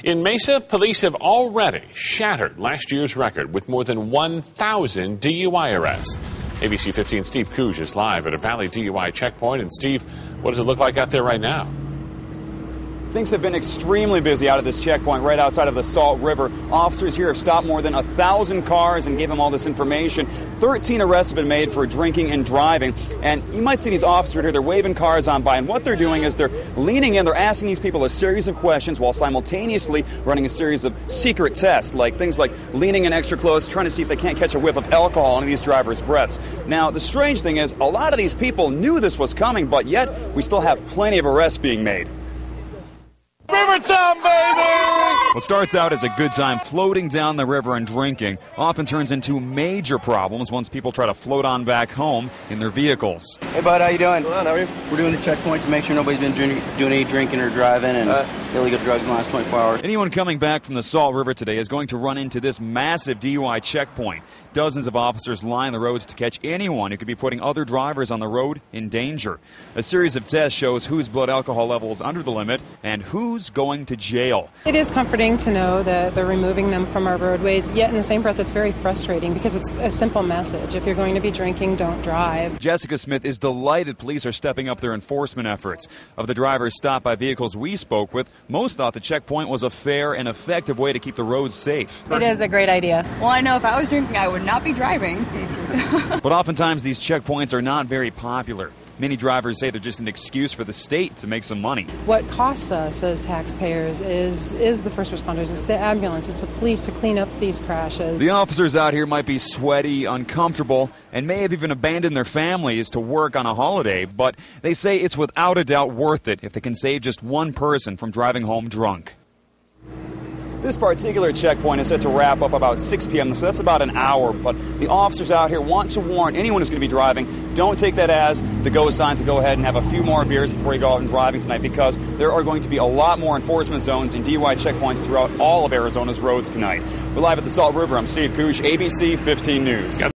In Mesa, police have already shattered last year's record with more than 1,000 DUI arrests. ABC 15's Steve Kuj is live at a Valley DUI checkpoint. And Steve, what does it look like out there right now? Things have been extremely busy out at this checkpoint right outside of the Salt River. Officers here have stopped more than 1,000 cars and gave them all this information. 13 arrests have been made for drinking and driving. And you might see these officers here, they're waving cars on by. And what they're doing is they're leaning in, they're asking these people a series of questions while simultaneously running a series of secret tests, like things like leaning in extra close, trying to see if they can't catch a whiff of alcohol on these drivers' breaths. Now, the strange thing is, a lot of these people knew this was coming, but yet we still have plenty of arrests being made. Rivertown, baby! What starts out as a good time floating down the river and drinking often turns into major problems once people try to float on back home in their vehicles. Hey, bud, how you doing? How are you? We're doing the checkpoint to make sure nobody's been doing any drinking or driving and illegal drugs in the last 24 hours. Anyone coming back from the Salt River today is going to run into this massive DUI checkpoint. Dozens of officers line the roads to catch anyone who could be putting other drivers on the road in danger. A series of tests shows whose blood alcohol level is under the limit and who's going to jail. It is comforting to know that they're removing them from our roadways, yet in the same breath it's very frustrating because it's a simple message. If you're going to be drinking, don't drive. Jessica Smith is delighted police are stepping up their enforcement efforts. Of the drivers stopped by vehicles we spoke with, most thought the checkpoint was a fair and effective way to keep the roads safe. It is a great idea. Well, I know if I was drinking, I would not be driving. But oftentimes these checkpoints are not very popular. Many drivers say they're just an excuse for the state to make some money. What costs us as taxpayers is the first responders, it's the ambulance, it's the police to clean up these crashes. The officers out here might be sweaty, uncomfortable, and may have even abandoned their families to work on a holiday, but they say it's without a doubt worth it if they can save just one person from driving home drunk. This particular checkpoint is set to wrap up about 6 p.m., so that's about an hour. But the officers out here want to warn anyone who's going to be driving, don't take that as the go sign to go ahead and have a few more beers before you go out and driving tonight, because there are going to be a lot more enforcement zones and DUI checkpoints throughout all of Arizona's roads tonight. We're live at the Salt River. I'm Steve Kuj, ABC 15 News.